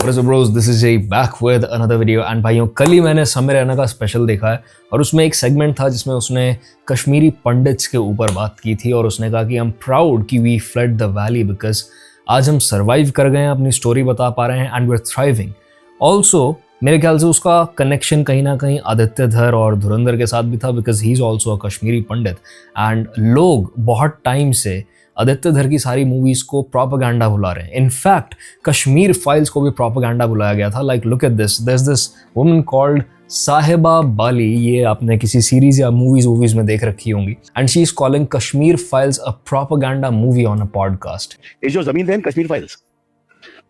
What is up bros, this is Jay back with another video and भाइयों कल ही मैंने समय रैना का स्पेशल देखा है और उसमें एक सेगमेंट था जिसमें उसने कश्मीरी पंडित्स के ऊपर बात की थी और उसने कहा कि आई एम प्राउड कि we flood the valley because आज हम सर्वाइव कर गए हैं, अपनी स्टोरी बता पा रहे हैं and we are thriving. Also मेरे ख्याल से उसका कनेक्शन कहीं ना कहीं आदित्य धर और धुरंधर के साथ भी था because he is also a Kashmiri Pandit and लोग बहुत टाइम से आदित्य धर की सारी मूवीज को प्रोपेगेंडा बुला रहे हैं। इनफैक्ट कश्मीर फाइल्स को भी प्रोपेगेंडा बुलाया गया था। Like look at this, there is this woman called Sahiba Bali, ये आपने किसी सीरीज या मूवीज में देख रखी होंगी, and she is calling Kashmir files a propaganda movie on a podcast. Is your Zameen then Kashmir Files?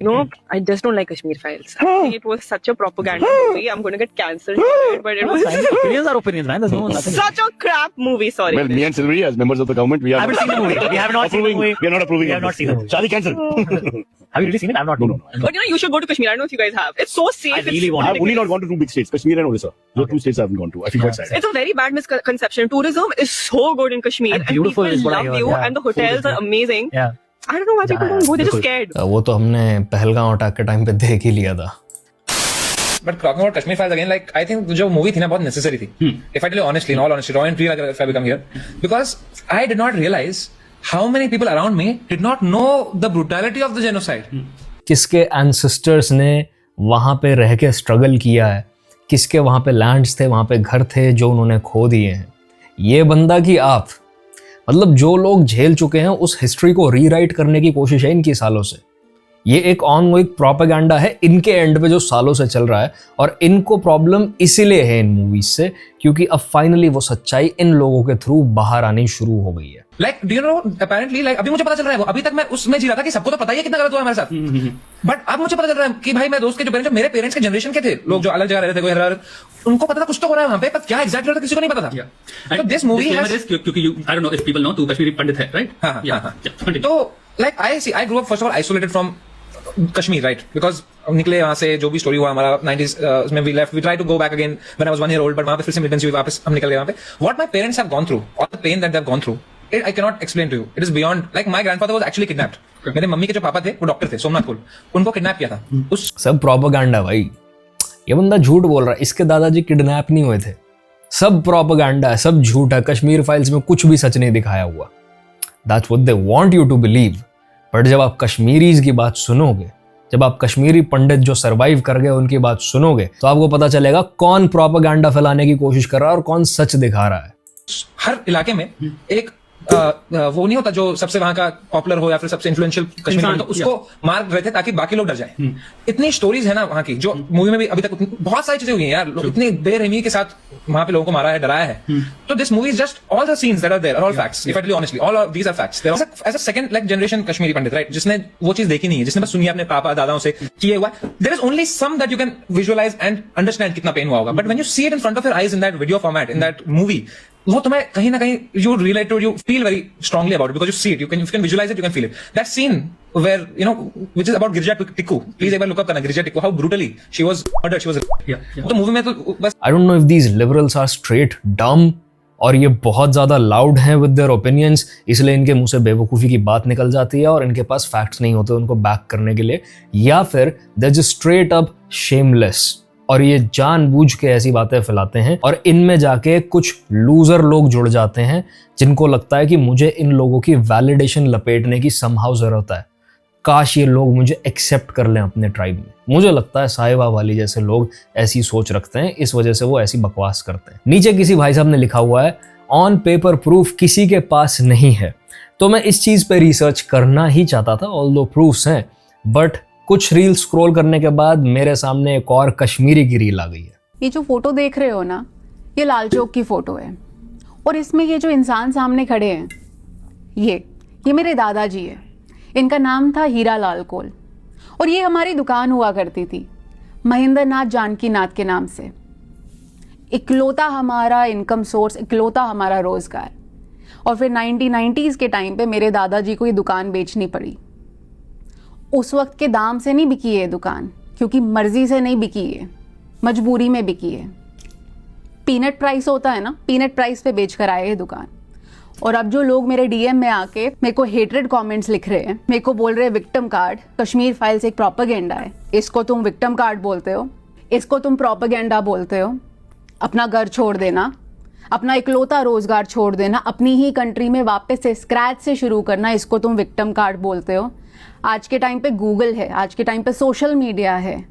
No, I just don't like Kashmir Files. I think it was such a propaganda movie. I'm going to get cancelled for it, but it was Opinions are opinions, man. There's no nothing. such a crap movie. Sorry. Well, me and Silvery, as members of the government, we are I haven't seen the movie. We have not seen the approving. movie. We are not approving. We have not seen the movie. Shadi cancel. Have you really seen it? I've not. No. But you should go to Kashmir. I don't know if you guys have. It's so safe. I really want I've only not gone to two big states, Kashmir and Odisha. Those two states I haven't gone to. I feel quite sad. It's a very bad misconception. Tourism is so good in Kashmir, And beautiful people is what I love heard, you, yeah. and the hotels are amazing. Yeah. I don't know why people don't go. They're just scared. वो तो हमने Pahalgam attack के time पे देख ही लिया था। But talking about Kashmir Files again, like I think जो movie थी ना बहुत necessary थी. If I tell you honestly, in all honesty, raw and real, if I become here, because I did not realize how many people around me did not know the brutality of the genocide. किसके ancestors ने वहाँ पे रह के struggle किया है, किसके वहाँ पे लैंड्स थे, वहाँ पे घर थे जो उन्होंने खो दिए हैं। ये बंदा कि आप मतलब जो लोग झेल चुके हैं उस हिस्ट्री को रीराइट करने की कोशिश है इनकी सालों से। ये एक ऑनगोइंग प्रोपेगेंडा है इनके एंड पे जो सालों से चल रहा है और इनको प्रॉब्लम इसीलिए है इन मूवीज से क्योंकि अब फाइनली वो सच्चाई इन लोगों के थ्रू बाहर आनी शुरू हो गई है। Like, do you know? Apparently, like अभी मुझे पता चल रहा है वो अभी तक मैं उसमें जी रहा था कि सबको तो पता ही है कितना गलत हुआ हमारे साथ। बट अब मुझे पता चल रहा है कि भाई मेरे दोस्त के जो पेरेंट्स, मेरे पेरेंट्स के जनरेशन के थे, लोग जो अलग जगह रहते थे, कोई हैदराबाद, उनको पता था कुछ तो हो रहा है वहाँ पे, पर क्या एग्जैक्टली हो रहा था किसी को नहीं पता था। तो दिस मूवी हैज, क्योंकि I don't know if people know तू कश्मीरी पंडित है, right? हाँ। पंडित। तो like I grew up first of all isolated from Kashmir, right? Because निकले वहाँ से जो भी स्टोरी हुआ हमारा 90s में we left, we tried to go back again when I was 1 year old, but वहाँ पे फिर से मिलिटेंसी हुई, वापस हम निकल गए वहाँ पे। What my parents have gone through, all the pain that they have gone through, I cannot explain to you. It is beyond. Like my grandfather was actually kidnapped. मेरे मम्मी के जो पापा थे वो डॉक्टर थे, सोमनाथ कुल, उनको किडनैप किया था। उस सब प्रोपेगेंडा भाई, ये बंदा झूठ बोल रहा है। इसके दादाजी किडनैप नहीं हुए थे, सब प्रोपेगेंडा है, सब झूठ है। कश्मीर फाइल्स में कुछ भी सच नहीं दिखाया हुआ। That's what they want you to believe. But जब आप कश्मीरीज की बात सुनोगे, जब आप कश्मीरी पंडित जो सरवाइव कर गए उनकी बात सुनोगे, तो आपको पता चलेगा कौन प्रोपेगेंडा फैलाने की कोशिश कर रहा है और कौन सच दिखा रहा है। हर इलाके में एक वो नहीं होता जो सबसे वहां का पॉपुलर हो या फिर सबसे इन्फ्लुएंशियल कश्मीर, तो उसको मार रहे थे ताकि बाकी लोग डर जाएं। इतनी स्टोरीज है ना वहां की, जो मूवी में भी अभी तक बहुत सारी चीजें हुई हैं यार, लोग इतनी बेरहमी के साथ वहां पे लोगों को मारा है, डराया है। तो this movie is just all the scenes that are there are all facts. If I tell you honestly, all of these are facts. There as a second like generation Kashmiri Pandit, right, जिसने वो चीज देखी नहीं है, जिसने बस सुनी है अपने पापा दादाओं से किए हुआ। There is only some that you can visualise and understand कितना पेन हुआ होगा, but when you see it in front of your eyes in that video format, in that movie, वो तुम्हें कहीं ना कहीं you relate to, you feel very strongly about it because you see it, you can visualise it, you can feel it. That scene where you know which is about Girija Tikku, please एक बार look up करना Girija Tikku, how brutally she was murdered, she was तो movie में तो बस I don't know if these liberals are straight dumb और ये बहुत ज़्यादा लाउड हैं विद देयर ओपिनियंस, इसलिए इनके मुंह से बेवकूफ़ी की बात निकल जाती है और इनके पास फैक्ट्स नहीं होते उनको बैक करने के लिए, या फिर they just straight up shameless और ये जानबूझ के ऐसी बातें फैलाते हैं और इनमें जाके कुछ लूजर लोग जुड़ जाते हैं जिनको लगता है कि मुझे इन लोगों की वैलिडेशन लपेटने की समहाउ ज़रूरत है। काश ये लोग मुझे एक्सेप्ट कर लें अपने ट्राइब में। मुझे लगता है साहिबा वाली जैसे लोग ऐसी सोच रखते हैं, इस वजह से वो ऐसी बकवास करते हैं। नीचे किसी भाई साहब ने लिखा हुआ है, ऑन पेपर प्रूफ किसी के पास नहीं है। तो मैं इस चीज़ पे रिसर्च करना ही चाहता था, ऑल्दो प्रूफ्स हैं, बट कुछ रील स्क्रॉल करने के बाद मेरे सामने एक और कश्मीरी की रील आ गई है। ये जो फोटो देख रहे हो ना, ये लाल चौक की फोटो है और इसमें ये जो इंसान सामने खड़े हैं, ये मेरे दादाजी है। इनका नाम था हीरा लाल कोल और ये हमारी दुकान हुआ करती थी महेंद्र नाथ जानकी नाथ के नाम से। इकलौता हमारा इनकम सोर्स, इकलौता हमारा रोजगार। और फिर 1990s के टाइम पे मेरे दादाजी को ये दुकान बेचनी पड़ी। उस वक्त के दाम से नहीं बिकी है दुकान, क्योंकि मर्जी से नहीं बिकी है, मजबूरी में बिकी है। पीनट प्राइस होता है ना, पीनट प्राइस पे बेच कर आए ये दुकान। और अब जो लोग मेरे डीएम में आके मेरे को हेट्रेड कमेंट्स लिख रहे हैं, मेरे को बोल रहे हैं विक्टिम कार्ड, कश्मीर फाइल्स एक प्रोपेगेंडा है, इसको तुम विक्टिम कार्ड बोलते हो, इसको तुम प्रोपेगेंडा बोलते हो, अपना घर छोड़ देना, अपना इकलौता रोजगार छोड़ देना, अपनी ही कंट्री में वापस से स्क्रैच से शुरू करना, इसको तुम विक्टिम कार्ड बोलते हो। आज के टाइम पे गूगल है, आज के टाइम पे सोशल मीडिया है,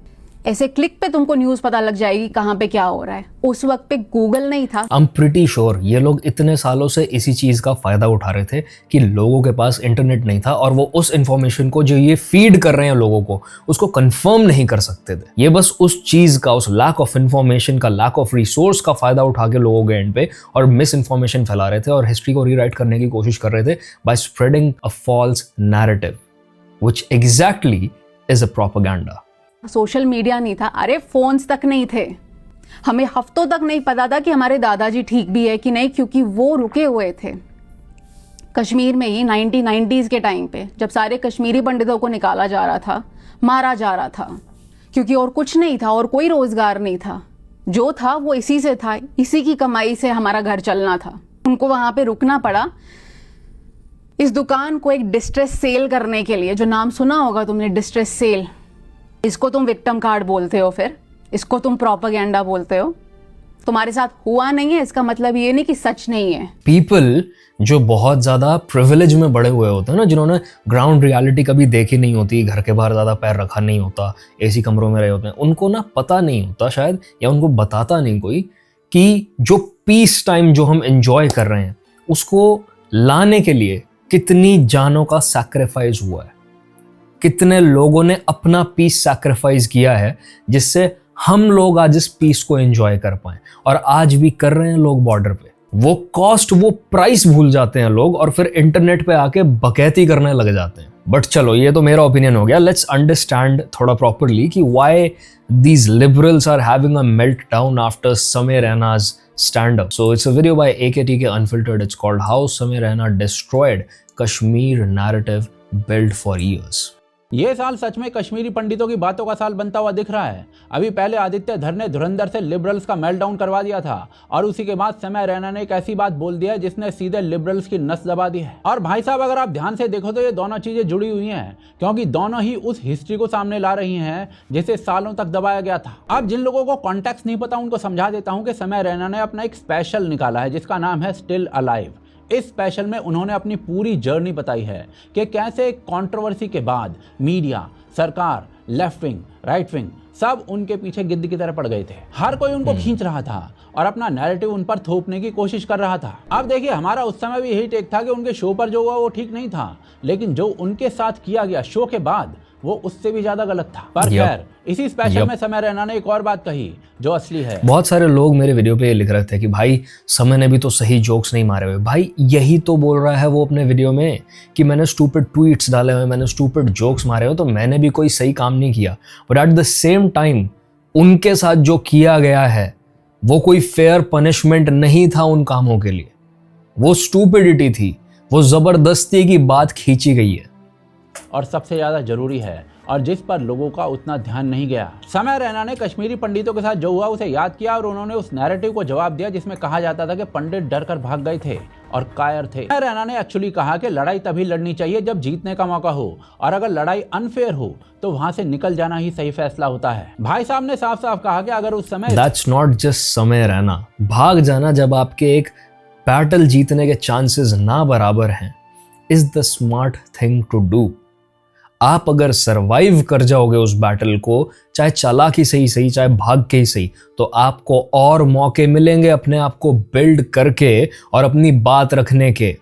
ऐसे क्लिक पे तुमको न्यूज़ पता लग जाएगी कहाँ पे क्या हो रहा है। उस वक्त पे गूगल नहीं था। आई एम प्रीटी श्योर ये लोग इतने सालों से इसी चीज़ का फ़ायदा उठा रहे थे कि लोगों के पास इंटरनेट नहीं था और वो उस इन्फॉर्मेशन को जो ये फीड कर रहे हैं लोगों को उसको कंफर्म नहीं कर सकते थे। ये बस उस चीज़ का, उस लैक ऑफ इन्फॉर्मेशन का, लैक ऑफ रिसोर्स का फ़ायदा उठा के लोगों के एंड पे और मिस इन्फॉर्मेशन फैला रहे थे और हिस्ट्री को रीराइट करने की कोशिश कर रहे थे by spreading a false narrative which exactly is a propaganda. Social media नहीं था, अरे फोन्स तक नहीं थे, हमें हफ्तों तक नहीं पता था कि हमारे दादाजी ठीक भी है कि नहीं, क्योंकि वो रुके हुए थे कश्मीर में ही 1990s के टाइम पे, जब सारे कश्मीरी पंडितों को निकाला जा रहा था, मारा जा रहा था, क्योंकि और कुछ नहीं था और कोई रोजगार नहीं था, जो था वो इसी से था, इसी की कमाई से हमारा घर चलना था। उनको वहां पे रुकना पड़ा इस दुकान को एक डिस्ट्रेस सेल करने के लिए, जो नाम सुना होगा तुमने, डिस्ट्रेस सेल। इसको तुम विक्टिम कार्ड बोलते हो, फिर इसको तुम प्रोपेगेंडा बोलते हो। तुम्हारे साथ हुआ नहीं है इसका मतलब ये नहीं कि सच नहीं है। पीपल जो बहुत ज़्यादा प्रिविलेज में बड़े हुए होते हैं ना, जिन्होंने ग्राउंड रियलिटी कभी देखी नहीं होती, घर के बाहर ज़्यादा पैर रखा नहीं होता, एसी कमरों में रहे होते हैं, उनको ना पता नहीं होता शायद, या उनको बताता नहीं कोई कि जो पीस टाइम जो हम एंजॉय कर रहे हैं उसको लाने के लिए कितनी जानों का सैक्रिफाइस हुआ है, कितने लोगों ने अपना पीस सैक्रिफाइस किया है जिससे हम लोग आज इस पीस को एंजॉय कर पाए, और आज भी कर रहे हैं लोग बॉर्डर पे। वो कॉस्ट, वो प्राइस भूल जाते हैं लोग और फिर इंटरनेट पे आके बकैती करने लग जाते हैं। बट चलो ये तो मेरा ओपिनियन हो गया। लेट्स अंडरस्टैंड थोड़ा प्रॉपरली कि why these liberals are having a meltdown after Samay रैना's stand up. So it's a video by AKTK Unfiltered. It's called How Samay Raina Destroyed Kashmir Narrative Built for Years. ये साल सच में कश्मीरी पंडितों की बातों का साल बनता हुआ दिख रहा है। अभी पहले आदित्य धर ने धुरंधर से लिबरल्स का मेल्टडाउन करवा दिया था और उसी के बाद समय रैना ने एक ऐसी बात बोल दिया जिसने सीधे लिबरल्स की नस दबा दी है। और भाई साहब अगर आप ध्यान से देखो तो ये दोनों चीजें जुड़ी हुई हैं, क्योंकि दोनों ही उस हिस्ट्री को सामने ला रही हैं जिसे सालों तक दबाया गया था। अब जिन लोगों को कॉन्टेक्स्ट नहीं पता उनको समझा देता हूँ कि समय रैना ने अपना एक स्पेशल निकाला है जिसका नाम है स्टिल अलाइव। इस स्पेशल में उन्होंने अपनी पूरी जर्नी बताई है कि कैसे कंट्रोवर्सी के बाद मीडिया, सरकार, लेफ्ट विंग, राइट विंग सब उनके पीछे गिद्ध की तरह पड़ गए थे। हर कोई उनको खींच रहा था और अपना नैरेटिव उन पर थोपने की कोशिश कर रहा था। अब देखिए हमारा उस समय भी यही टेक था कि उनके शो पर जो हुआ वो ठीक नहीं था, लेकिन जो उनके साथ किया गया शो के बाद वो उससे भी ज्यादा गलत था। पर खैर इसी स्पेशल में समय रैना ने एक और बात कही जो असली है। बहुत सारे लोग मेरे वीडियो पे लिख रहे थे कि भाई समय ने भी तो सही जोक्स नहीं मारे हुए। भाई यही तो बोल रहा है वो अपने वीडियो में कि मैंने स्टूपिड ट्वीट्स डाले हुए, मैंने स्टूपिड जोक्स मारे हुए, तो मैंने भी कोई सही काम नहीं किया। But at the same time उनके साथ जो किया गया है वो कोई फेयर पनिशमेंट नहीं था उन कामों के लिए, वो स्टूपिडिटी थी, वो जबरदस्ती की बात खींची गई है। और सबसे ज्यादा जरूरी है और जिस पर लोगों का उतना ध्यान नहीं गया, समय रैना ने कश्मीरी पंडितों के साथ जो हुआ उसे याद किया और उन्होंने उस नैरेटिव को जवाब दिया जिसमें कहा जाता था कि पंडित डर कर भाग गए थे और कायर थे। समय रैना ने एक्चुअली कहा कि लड़ाई तभी लड़नी चाहिए जब जीतने का मौका हो, और अगर लड़ाई अनफेयर हो तो वहां से निकल जाना ही सही फैसला होता है। भाई साहब ने साफ साफ कहा कि अगर उस समय दैट्स नॉट जस्ट समय रैना, भाग जाना जब आपके एक बैटल जीतने के चांसेस ना बराबर हैं is the smart thing to do. आप अगर सरवाइव कर जाओगे उस बैटल को, चाहे चालाकी से ही सही, चाहे भाग के ही सही, तो आपको और मौके मिलेंगे अपने आप को बिल्ड करके और अपनी बात रखने के,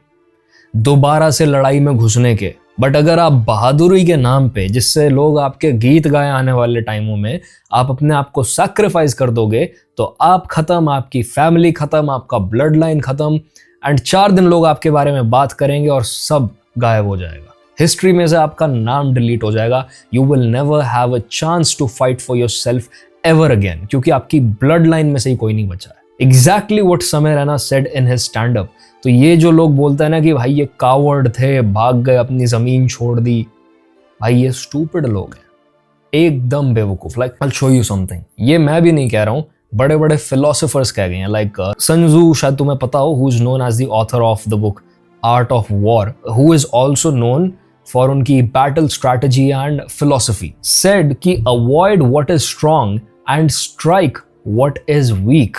दोबारा से लड़ाई में घुसने के। बट अगर आप बहादुरी के नाम पे, जिससे लोग आपके गीत गाए आने वाले टाइमों में, आप अपने आप को सैक्रिफाइस कर दोगे तो आप खत्म, आपकी फैमिली खत्म, आपका ब्लड लाइन खत्म, एंड 4 दिन लोग आपके बारे में बात करेंगे और सब गायब हो जाएगा। हिस्ट्री में से आपका नाम डिलीट हो जाएगा। You will never have a chance to fight for yourself ever again, क्योंकि आपकी ब्लड लाइन में से ही कोई नहीं बचा है। एग्जैक्टली व्हाट समय Raina said in his stand up. तो ये जो लोग बोलते हैं ना कि भाई ये कावर्ड थे, भाग गए, अपनी जमीन छोड़ दी, भाई ये स्टूपिड लोग हैं, एकदम बेवकूफ। Like I will show you something. ये मैं भी नहीं कह रहा हूँ, बड़े बड़े फिलोसोफर्स कह गए हैं। लाइक सन त्जू, शायद तुम्हें पता हो, who is known as the author of the book Art of War, who is also known for उनकी battle strategy and philosophy, said कि avoid what is strong and strike what is weak.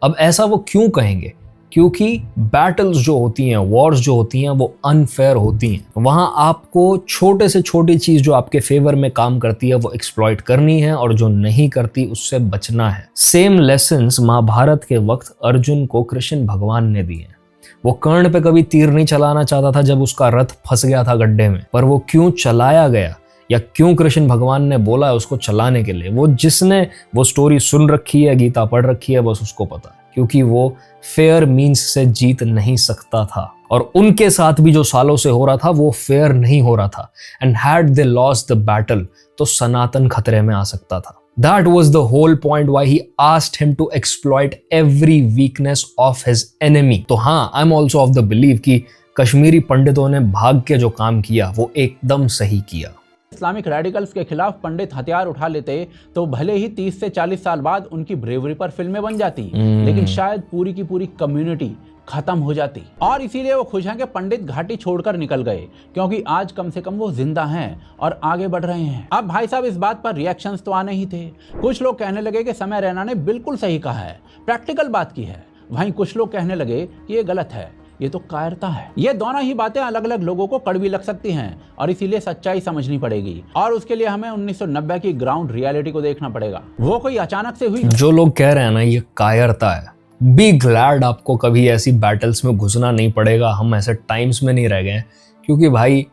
अब ऐसा वो क्यों कहेंगे? क्योंकि battles जो होती हैं, वॉर्स जो होती हैं, वो अनफेयर होती हैं। वहां आपको छोटे से छोटी चीज जो आपके फेवर में काम करती है वो एक्सप्लॉइट करनी है, और जो नहीं करती उससे बचना है। सेम लेसन्स महाभारत के वक्त अर्जुन को कृष्ण भगवान ने दिए। वो कर्ण पे कभी तीर नहीं चलाना चाहता था जब उसका रथ फंस गया था गड्ढे में, पर वो क्यों चलाया गया या क्यों कृष्ण भगवान ने बोला उसको चलाने के लिए, वो जिसने वो स्टोरी सुन रखी है, गीता पढ़ रखी है, बस उसको पता है। क्योंकि वो फेयर मीन्स से जीत नहीं सकता था, और उनके साथ भी जो सालों से हो रहा था वो फेयर नहीं हो रहा था। And had they lost the battle, तो सनातन खतरे में आ सकता था। That was the whole point why he asked him to exploit every weakness of his enemy. तो हाँ, I'm also of the belief कि कश्मीरी पंडितों ने भाग के जो काम किया वो एकदम सही किया। इस्लामिक रेडिकल्स के खिलाफ पंडित हथियार उठा लेते तो भले ही 30 से 40 साल बाद उनकी ब्रेवरी पर फिल्में बन जाती, लेकिन शायद पूरी की पूरी कम्युनिटी खत्म हो जाती। और इसीलिए वो खुश हैं कि पंडित घाटी छोड़कर निकल गए, क्योंकि आज कम से कम वो जिंदा हैं और आगे बढ़ रहे हैं। अब भाई साहब, इस बात पर रिएक्शंस तो आने ही थे। कुछ लोग कहने लगे कि समय रैना ने बिल्कुल सही कहा है, प्रैक्टिकल बात की है। वहीं कुछ लोग कहने लगे कि ये गलत है, ये तो कायरता है। ये दोनों ही बातें अलग अलग लोगों को कड़वी लग सकती हैं, और इसीलिए सच्चाई समझनी पड़ेगी। और उसके लिए हमें 1990 की ग्राउंड रियलिटी को देखना पड़ेगा। वो कोई अचानक से हुई। जो लोग कह रहे हैं ना ये कायरता है, बी ग्लैड आपको कभी ऐसी बैटल्स में घुसना नहीं पड़ेगा। हम ऐसे टाइम्स में नहीं रह गए, क्योंकि भाई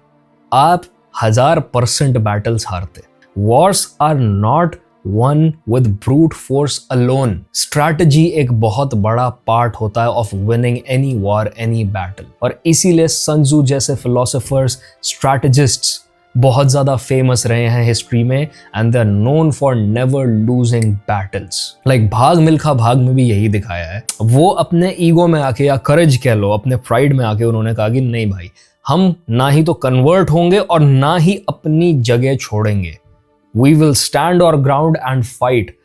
आप 1000% बैटल्स हारते। Wars are not won with brute force alone. Strategy एक बहुत बड़ा पार्ट होता है of winning any war, any battle. और इसीलिए सन त्सू जैसे फिलोसोफर्स, स्ट्रैटेजिस्ट्स बहुत ज्यादा फेमस रहे हैं हिस्ट्री में, and they are known for never losing battles. Like Bhaag Milkha भाग में भी यही दिखाया है। वो अपने ईगो में आके, या करेज कह लो, अपने प्राइड में आके उन्होंने कहा कि नहीं भाई, हम ना ही तो कन्वर्ट होंगे और ना ही अपनी जगह छोड़ेंगे। वी विल स्टैंड और ग्राउंड एंड फाइट।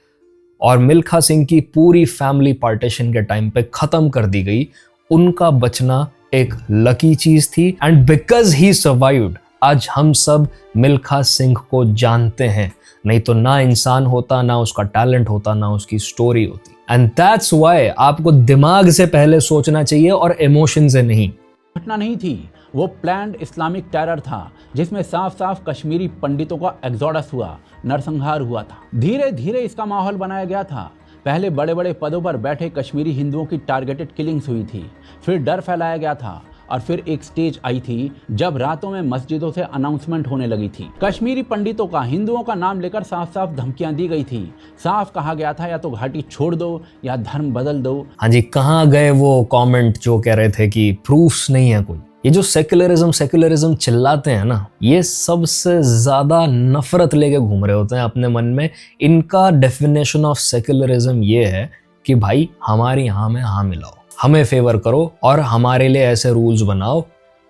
और मिल्खा सिंह की पूरी फैमिली पार्टीशन के टाइम पे खत्म कर दी गई। उनका बचना एक लकी चीज थी, एंड बिकॉज ही सर्वाइव्ड आज हम सब मिल्खा सिंह को जानते हैं। नहीं तो ना इंसान होता, ना उसका टैलेंट होता, ना उसकी स्टोरी होती। एंड दैट्स व्हाई आपको दिमाग से पहले सोचना चाहिए और इमोशन से नहीं। घटना नहीं थी, वो प्लान्ड इस्लामिक टेरर था, जिसमें साफ साफ कश्मीरी पंडितों का एग्जोडस हुआ, नरसंहार हुआ था। धीरे धीरे इसका माहौल बनाया गया था। पहले बड़े बड़े पदों पर बैठे कश्मीरी हिंदुओं की टारगेटेड किलिंग्स हुई थी, फिर डर फैलाया गया था, और फिर एक स्टेज आई थी जब रातों में मस्जिदों से अनाउंसमेंट होने लगी थी। कश्मीरी पंडितों का हिंदुओं का नाम लेकर साफ साफ धमकियां दी गई थी। साफ कहा गया था या तो घाटी छोड़ दो या धर्म बदल दो। हाँ जी, कहाँ गए वो कमेंट जो कह रहे थे कि प्रूफ्स नहीं है कोई। ये जो सेक्युलरिज्म चिल्लाते हैं ना, ये सबसे ज्यादा नफरत लेके घूम रहे होते हैं अपने मन में। इनका डेफिनेशन ऑफ सेक्युलरिज्म ये है कि भाई हमारी हाँ में हाँ मिलाओ, हमें फेवर करो और हमारे लिए ऐसे रूल्स बनाओ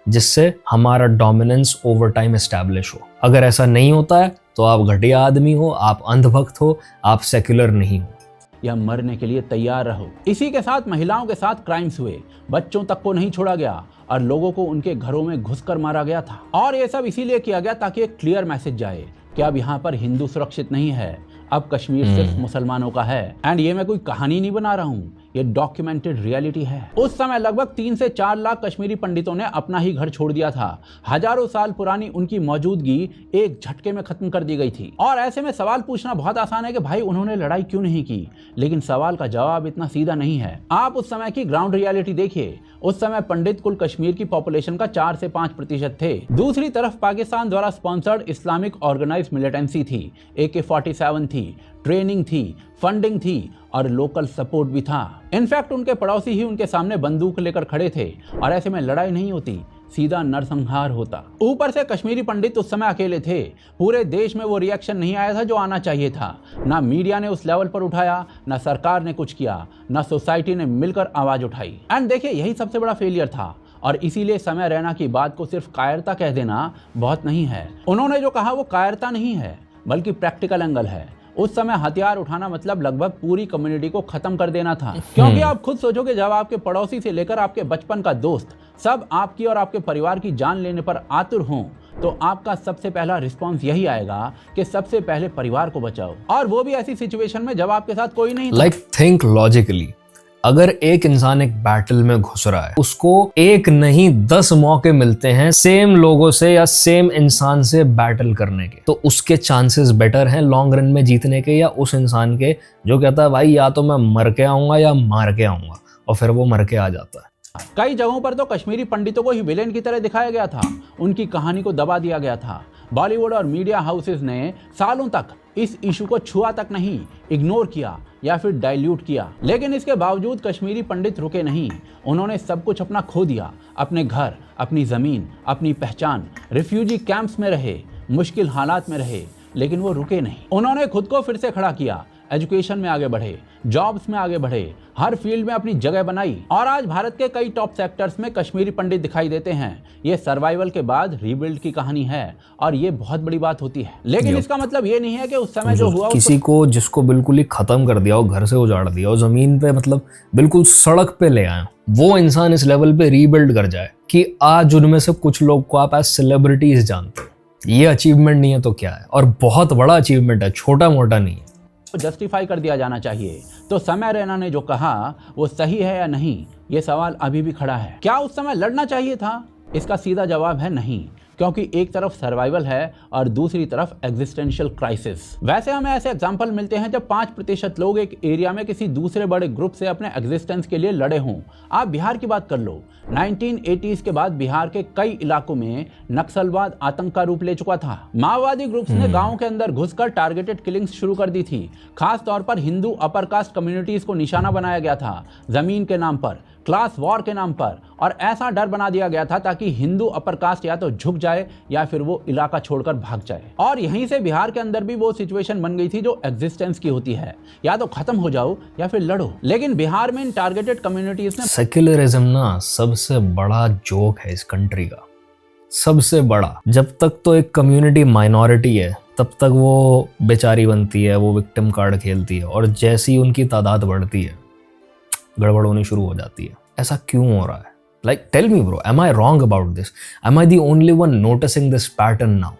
जिससे हमारा डोमिनेंस ओवर टाइम एस्टैब्लिश हो। अगर ऐसा नहीं होता है तो आप घटिया आदमी हो, आप अंधभक्त हो, आप सेक्युलर नहीं हो, या मरने के लिए तैयार रहो। इसी के साथ महिलाओं के साथ क्राइम्स हुए, बच्चों तक को नहीं छोड़ा गया और लोगों को उनके घरों में घुसकर मारा गया था। और ये सब इसीलिए किया गया ताकि एक क्लियर मैसेज जाए कि अब यहाँ पर हिंदू सुरक्षित नहीं है, अब कश्मीर सिर्फ मुसलमानों का है। एंड ये मैं कोई कहानी नहीं बना रहा हूँ, ये डॉक्यूमेंटेड रियलिटी है। उस समय लगभग 3 से 4 लाख कश्मीरी पंडितों ने अपना ही घर छोड़ दिया था। हजारों साल पुरानी उनकी मौजूदगी एक झटके में खत्म कर दी गई थी। और ऐसे में सवाल पूछना बहुत आसान है कि भाई उन्होंने लड़ाई क्यों नहीं की, लेकिन सवाल का जवाब इतना सीधा नहीं है। आप उस समय की ग्राउंड रियलिटी देखिए। उस समय पंडित कुल कश्मीर की पॉपुलेशन का 4 से 5% थे। दूसरी तरफ पाकिस्तान द्वारा स्पॉन्सर्ड इस्लामिक ऑर्गेनाइज्ड मिलिटेंसी थी, AK-47 थी, ट्रेनिंग थी, फंडिंग थी और लोकल सपोर्ट भी था। इनफैक्ट उनके पड़ोसी ही उनके सामने बंदूक लेकर खड़े थे और ऐसे में लड़ाई नहीं होती, सीधा नरसंहार होता। ऊपर से कश्मीरी पंडित उस समय अकेले थे। पूरे देश में वो रिएक्शन नहीं आया था जो आना चाहिए था। ना मीडिया ने उस लेवल पर उठाया, ना सरकार ने कुछ किया, ना सोसाइटी ने मिलकर आवाज उठाई। एंड देखिए, यही सबसे बड़ा फेलियर था। और इसीलिए समय रैना की बात को सिर्फ कायरता कह देना बहुत नहीं है। उन्होंने जो कहा वो कायरता नहीं है, बल्कि प्रैक्टिकल एंगल है। उस समय हथियार उठाना मतलब लगभग पूरी कम्युनिटी को खत्म कर देना था। क्योंकि आप खुद सोचो कि जब आपके पड़ोसी से लेकर आपके बचपन का दोस्त सब आपकी और आपके परिवार की जान लेने पर आतुर हों, तो आपका सबसे पहला रिस्पांस यही आएगा कि सबसे पहले परिवार को बचाओ, और वो भी ऐसी सिचुएशन में जब आपके साथ कोई नहीं था। लाइक थिंक लॉजिकली, अगर एक इंसान एक बैटल में घुस रहा है, उसको एक नहीं 10 मौके मिलते हैं सेम लोगों से या सेम इंसान से बैटल करने के, तो उसके चांसेस बेटर हैं लॉन्ग रन में जीतने के या उस इंसान के जो कहता है भाई या तो मैं मर के आऊंगा या मार के आऊंगा, और फिर वो मर के आ जाता है। कई जगहों पर तो कश्मीरी पंडितों को ही विलेन की तरह दिखाया गया था, उनकी कहानी को दबा दिया गया था। बॉलीवुड और मीडिया हाउसेस ने सालों तक इस इशू को छुआ तक नहीं, इग्नोर किया या फिर डाइल्यूट किया, लेकिन इसके बावजूद कश्मीरी पंडित रुके नहीं। उन्होंने सब कुछ अपना खो दिया, अपने घर, अपनी ज़मीन, अपनी पहचान, रिफ्यूजी कैंप्स में रहे, मुश्किल हालात में रहे, लेकिन वो रुके नहीं। उन्होंने खुद को फिर से खड़ा किया, एजुकेशन में आगे बढ़े, जॉब्स में आगे बढ़े, हर फील्ड में अपनी जगह बनाई, और आज भारत के कई टॉप सेक्टर्स में कश्मीरी पंडित दिखाई देते हैं। ये सर्वाइवल के बाद रीबिल्ड की कहानी है, और ये बहुत बड़ी बात होती है। लेकिन इसका मतलब ये नहीं है कि उस समय जो हुआ किसी को जिसको बिल्कुल ही खत्म कर दिया हो, घर से उजाड़ दिया हो, जमीन पे मतलब बिल्कुल सड़क पे ले आए, वो इंसान इस लेवल पे रीबिल्ड कर जाए कि आज उनमें से कुछ लोग को आप एज सेलिब्रिटीज जानते हैं। ये अचीवमेंट नहीं है तो क्या है, और बहुत बड़ा अचीवमेंट है, छोटा मोटा नहीं है। जस्टिफाई कर दिया जाना चाहिए। तो समय रैना ने जो कहा वो सही है या नहीं, ये सवाल अभी भी खड़ा है। क्या उस समय लड़ना चाहिए था? इसका सीधा जवाब है नहीं, क्योंकि एक तरफ सर्वाइवल है और दूसरी तरफ एग्जिस्टेंशियल क्राइसिस। वैसे हमें ऐसे एग्जाम्पल मिलते हैं जब 5% लोग एक एरिया में किसी दूसरे बड़े ग्रुप से अपने एग्जिस्टेंस के लिए लड़े हों। आप बिहार की बात कर लो, 1980s के बाद बिहार के कई इलाकों में नक्सलवाद आतंक का रूप ले चुका था। माओवादी ग्रुप्स ने गांव के अंदर घुसकर टारगेटेड किलिंग्स शुरू कर दी थी। खास तौर पर हिंदू अपर कास्ट कम्युनिटीज को निशाना बनाया गया था, जमीन के नाम पर, क्लास वॉर के नाम पर, और ऐसा डर बना दिया गया था ताकि हिंदू अपर कास्ट या तो झुक जाए या फिर वो इलाका छोड़कर भाग जाए। और यहीं से बिहार के अंदर भी वो सिचुएशन बन गई थी जो एग्जिस्टेंस की होती है, या तो खत्म हो जाओ या फिर लड़ो। लेकिन बिहार में इन टारगेटेड कम्युनिटीज ने सेक्युलरिज्म ना सबसे बड़ा जोक है इस कंट्री का, सबसे बड़ा। जब तक तो एक कम्युनिटी माइनॉरिटी है तब तक वो बेचारी बनती है, वो विक्टिम कार्ड खेलती है, और जैसी उनकी तादाद बढ़ती है गड़बड़ होनी शुरू हो जाती है। ऐसा क्यों हो रहा है? Like tell me bro, am I wrong about this? Am I the only one noticing this pattern now?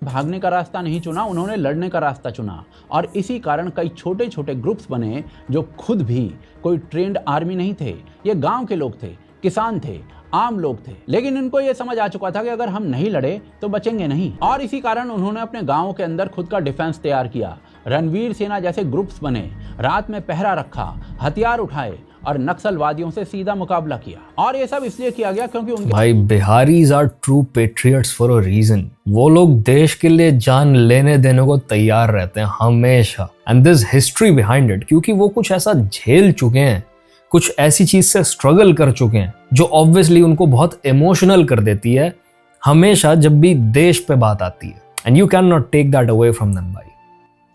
भागने का रास्ता नहीं चुना, उन्होंने लड़ने का रास्ता चुना, और इसी कारण कई छोटे छोटे ग्रुप्स बने जो खुद भी कोई ट्रेंड आर्मी नहीं थे। ये गांव के लोग थे, किसान थे, आम लोग थे, लेकिन इनको ये समझ आ चुका था कि अगर हम नहीं लड़े तो बचेंगे नहीं, और इसी कारण उन्होंने अपने गांवों के अंदर खुद का डिफेंस तैयार किया। रणवीर सेना जैसे ग्रुप्स बने, रात में पहरा रखा, हथियार उठाए और नक्सलवादियों से सीधा मुकाबला किया। और ये सब इसलिए किया गया क्योंकि उनके भाई Biharis are true patriots for a reason. वो लोग देश के लिए जान लेने देने को तैयार रहते हैं हमेशा, and this history behind it, क्योंकि वो कुछ ऐसा झेल चुके हैं, कुछ ऐसी चीज से स्ट्रगल कर चुके हैं जो ऑब्वियसली उनको बहुत इमोशनल कर देती है हमेशा जब भी देश पे बात आती है, and you can not take that away from them भाई।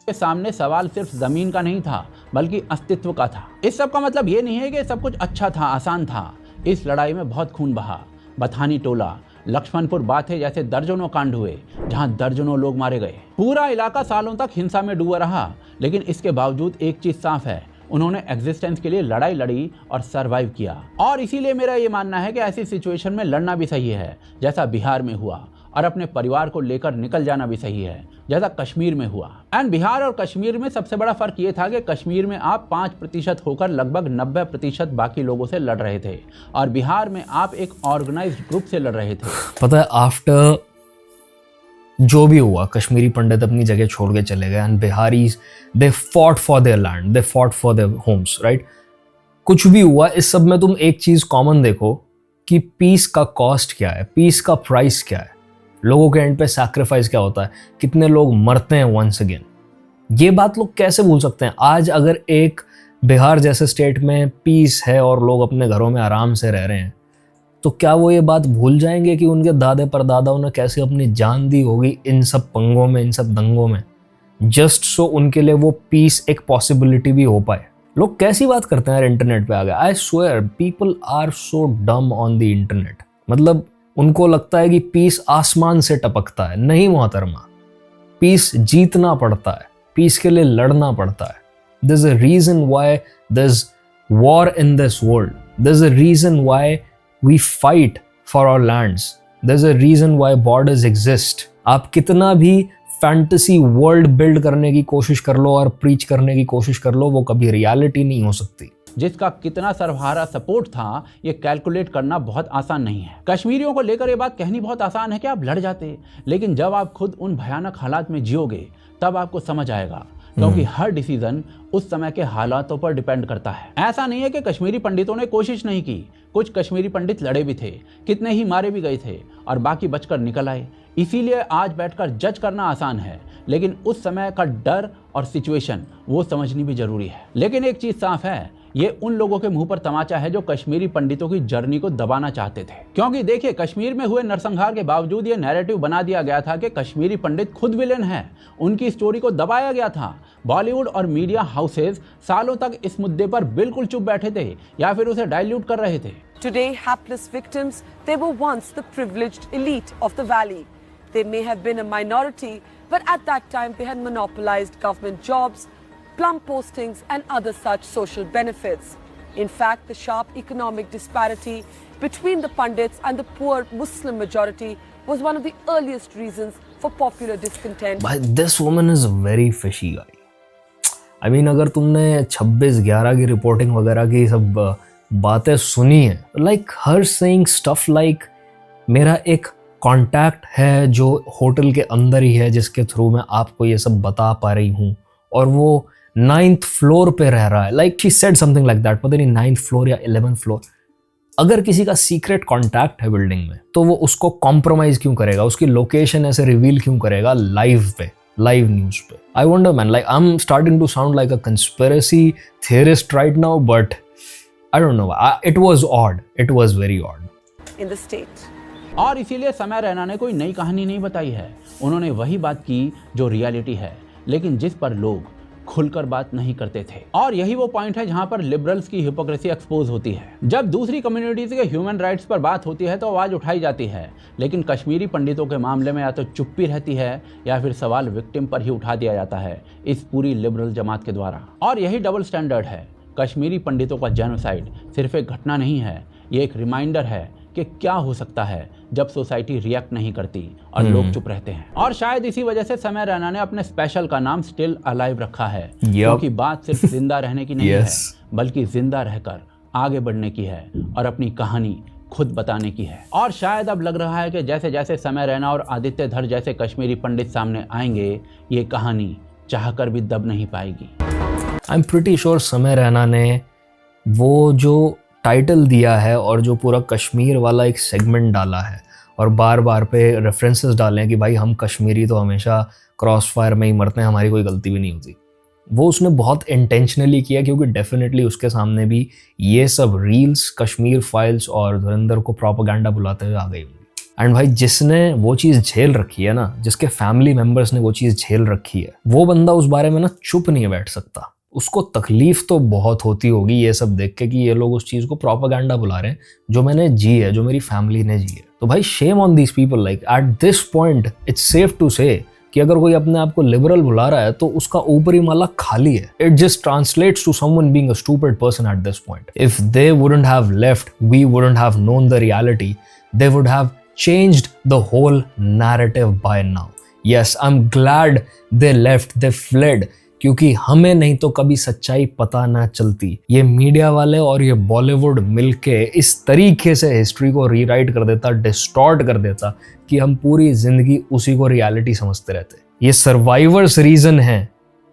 के सामने सवाल सिर्फ जमीन का नहीं था बल्कि अस्तित्व का था। इस सब का मतलब ये नहीं है कि सब कुछ अच्छा था, आसान था। इस लड़ाई में बहुत खून बहा। बथानी टोला, लक्ष्मणपुर बाथे जैसे दर्जनों कांड हुए जहां दर्जनों लोग मारे गए। पूरा इलाका सालों तक हिंसा में डूबा रहा, लेकिन इसके बावजूद एक चीज साफ है, उन्होंने एग्जिस्टेंस के लिए लड़ाई लड़ी और सरवाइव किया। और इसीलिए मेरा ये मानना है कि ऐसी सिचुएशन में लड़ना भी सही है जैसा बिहार में हुआ, और अपने परिवार को लेकर निकल जाना भी सही है जैसा कश्मीर में हुआ। एंड बिहार और कश्मीर में सबसे बड़ा फर्क ये था कि कश्मीर में आप 5% होकर लगभग 90% बाकी लोगों से लड़ रहे थे, और बिहार में आप एक ऑर्गेनाइज्ड ग्रुप से लड़ रहे थे। पता है, आफ्टर जो भी हुआ कश्मीरी पंडित अपनी जगह छोड़ के चले गए, and Bihari's they fought for their land, they fought for their homes, right? कुछ भी हुआ, इस सब में तुम एक चीज कॉमन देखो कि पीस का कॉस्ट क्या है, पीस का प्राइस क्या है, लोगों के एंड पे सैक्रिफाइस क्या होता है, कितने लोग मरते हैं वंस अगेन। ये बात लोग कैसे भूल सकते हैं? आज अगर एक बिहार जैसे स्टेट में पीस है और लोग अपने घरों में आराम से रह रहे हैं, तो क्या वो ये बात भूल जाएंगे कि उनके दादे परदादाओं ने कैसे अपनी जान दी होगी इन सब पंगों में, इन सब दंगों में, जस्ट सो उनके लिए वो पीस एक पॉसिबिलिटी भी हो पाए? लोग कैसी बात करते हैं यार इंटरनेट पे आ गए। I swear people are so dumb on the internet. मतलब उनको लगता है कि पीस आसमान से टपकता है। नहीं मोहतरमा, पीस जीतना पड़ता है, पीस के लिए लड़ना पड़ता है. There's a reason why there's war in this world. There's a reason why we fight for our lands. There's a reason why borders exist. आप कितना भी फैंटेसी वर्ल्ड बिल्ड करने की कोशिश कर लो और प्रीच करने की कोशिश कर लो, वो कभी रियलिटी नहीं हो सकती. जिसका कितना सर्वहारा सपोर्ट था ये कैलकुलेट करना बहुत आसान नहीं है. कश्मीरियों को लेकर ये बात कहनी बहुत आसान है कि आप लड़ जाते, लेकिन जब आप खुद उन भयानक हालात में जियोगे तब आपको समझ आएगा, क्योंकि हर डिसीजन उस समय के हालातों पर डिपेंड करता है. ऐसा नहीं है कि कश्मीरी पंडितों ने कोशिश नहीं की. कुछ कश्मीरी पंडित लड़े भी थे, कितने ही मारे भी गए थे और बाकी बचकर निकल आए. इसीलिए आज बैठकर जज करना आसान है, लेकिन उस समय का डर और सिचुएशन वो समझनी भी जरूरी है. लेकिन एक चीज साफ है, ये उन लोगों के मुंह पर तमाचा है जो कश्मीरी पंडितों की जर्नी को दबाना चाहते थे. क्योंकि देखिए, कश्मीर में हुए नरसंहार के बावजूद ये नैरेटिव बना दिया गया था कि कश्मीरी पंडित खुद विलेन हैं. उनकी स्टोरी को दबाया गया था. बॉलीवुड और मीडिया हाउसेज सालों तक इस मुद्दे पर बिल्कुल चुप बैठे थे या फिर उसे डाइल्यूट कर रहे थे. Today, hapless victims, they were once the privileged elite of the valley. They may have been a minority, but at that time they had monopolized government jobs, plum postings and other such social benefits. In fact, the sharp economic disparity between the Pandits and the poor Muslim majority was one of the earliest reasons for popular discontent. But this woman is a very fishy guy. I mean, अगर तुमने 26/11 की reporting वगैरह की सब बातें सुनी है, like her saying stuff like मेरा एक कॉन्टैक्ट है जो होटल के अंदर ही है जिसके थ्रू मैं आपको ये सब बता पा रही हूँ और वो 9th फ्लोर पे रह रहा है. Like she said something like that. पता नहीं 9th फ्लोर या 11th फ्लोर. अगर किसी का सीक्रेट कॉन्टैक्ट है बिल्डिंग में तो वो उसको कॉम्प्रोमाइज क्यों करेगा, उसकी लोकेशन ऐसे रिवील क्यों करेगा लाइव पे, लाइव न्यूज पे. I wonder man, like I am starting to sound like a conspiracy theorist right now, but I don't know. It was odd. It was very odd. In the state. और इसीलिए समय रैना ने कोई नई कहानी नहीं बताई है. उन्होंने वही बात की जो रियलिटी है, लेकिन जिस पर लोग खुलकर बात नहीं करते थे. और यही वो पॉइंट है जहां पर लिबरल्स की हिपोक्रेसी एक्सपोज होती है. जब दूसरी कम्युनिटीज के ह्यूमन राइट्स पर बात होती है तो आवाज उठाई जाती है, लेकिन कश्मीरी पंडितों के मामले में या तो चुप्पी रहती है या फिर सवाल विक्टिम पर ही उठा दिया जाता है इस पूरी लिबरल जमात के द्वारा. और यही डबल स्टैंडर्ड है. कश्मीरी पंडितों का जेनोसाइड सिर्फ एक घटना नहीं है, ये एक रिमाइंडर है कि क्या हो सकता है जब सोसाइटी रिएक्ट नहीं करती और लोग चुप रहते हैं. और शायद इसी वजह से समय रैना ने अपने स्पेशल का नाम स्टिल अलाइव रखा है, क्योंकि बात सिर्फ जिंदा रहने की नहीं है, बल्कि जिंदा रहकर आगे बढ़ने की है और अपनी कहानी खुद बताने की है. और शायद अब लग रहा है कि जैसे जैसे समय रैना और आदित्य धर जैसे कश्मीरी पंडित सामने आएंगे, ये कहानी चाहकर भी दब नहीं पाएगी. आई एम प्रिटी श्योर समय रैना ने वो जो टाइटल दिया है और जो पूरा कश्मीर वाला एक सेगमेंट डाला है और बार बार पे रेफरेंसेस डाले हैं कि भाई हम कश्मीरी तो हमेशा क्रॉस फायर में ही मरते हैं, हमारी कोई गलती भी नहीं होती, वो उसने बहुत इंटेंशनली किया, क्योंकि डेफिनेटली उसके सामने भी ये सब रील्स, कश्मीर फाइल्स और धुरंधर को प्रोपेगेंडा बुलाते हुए आ गई होंगी. एंड भाई जिसने वो चीज़ झेल रखी है ना, जिसके फैमिली मेम्बर्स ने वो चीज़ झेल रखी है, वो बंदा उस बारे में ना चुप नहीं बैठ सकता. उसको तकलीफ तो बहुत होती होगी ये सब देख के कि ये लोग उस चीज़ को प्रोपेगेंडा बुला रहे हैं जो मैंने जी है, जो मेरी फैमिली ने जी है. तो भाई shame on these people. Like at this point it's safe to say कि अगर कोई अपने आप को लिबरल बुला रहा है तो उसका ऊपरी माला खाली है. It just translates to someone being a stupid person at this point. If they wouldn't have left, we wouldn't have known the reality, they would have changed the whole narrative by now. Yes, I'm glad they left, they fled, क्योंकि हमें नहीं तो कभी सच्चाई पता ना चलती. ये मीडिया वाले और ये बॉलीवुड मिलके इस तरीके से हिस्ट्री को रीराइट कर देता, डिस्टॉर्ट कर देता कि हम पूरी जिंदगी उसी को रियलिटी समझते रहते. ये सर्वाइवर्स रीजन है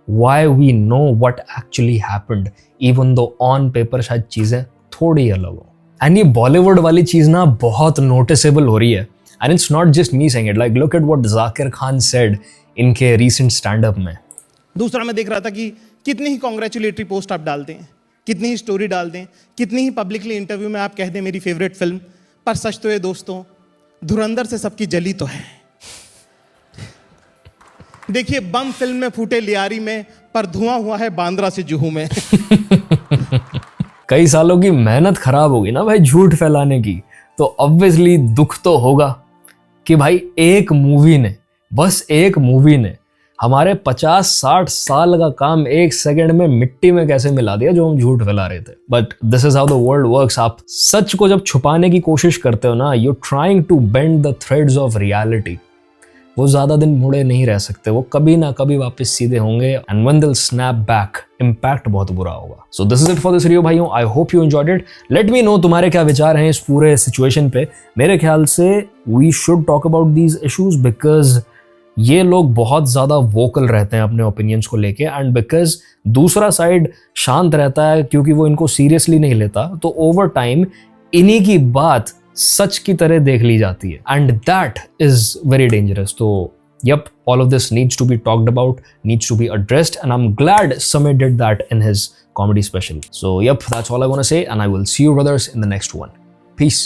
why we know what actually happened, even though on paper शायद चीजें थोड़ी अलग हो. एंड ये बॉलीवुड वाली चीज ना बहुत नोटिसेबल हो रही है. And it's not just me saying it, like look at what Zakir Khan said इनके रीसेंट स्टैंड अप में. दूसरा मैं देख रहा था कि कितनी ही कॉन्ग्रेचुलेटरी पोस्ट आप डालते हैं, कितनी ही स्टोरी डाल दें, कितनी ही पब्लिकली इंटरव्यू में आप कह दें मेरी फेवरेट फिल्म, पर सच तो ये दोस्तों धुरंधर से सबकी जली तो है. देखिए बम फिल्म में फूटे लियारी में, पर धुआं हुआ है बांद्रा से जुहू में. कई सालों की मेहनत खराब होगी ना भाई झूठ फैलाने की, तो ऑब्वियसली दुख तो होगा कि भाई एक मूवी ने, बस एक मूवी ने हमारे 50-60 साल का काम एक सेकंड में मिट्टी में कैसे मिला दिया जो हम झूठ फैला रहे थे. But this is how the world works. आप सच को जब छुपाने की कोशिश करते हो ना, you trying to bend the threads of reality. वो ज्यादा दिन मुड़े नहीं रह सकते, वो कभी ना कभी वापस सीधे होंगे. And when they will snap back, impact बहुत बुरा होगा. So this is it for this video भाइयों. I hope you enjoyed it. Let me know तुम्हारे क्या विचार हैं इस पूरे सिचुएशन पे. मेरे ख्याल से we should talk about these issues because ये लोग बहुत ज्यादा वोकल रहते हैं अपने ओपिनियंस को लेके, एंड बिकॉज दूसरा साइड शांत रहता है क्योंकि वो इनको सीरियसली नहीं लेता, तो ओवर टाइम इन्हीं की बात सच की तरह देख ली जाती है, and that is very dangerous. तो yep, all of this needs to be talked about, needs to be addressed, and I'm glad Samir did that in his comedy special. So yep, that's all I want to say, and I will see you brothers in the next one. Peace.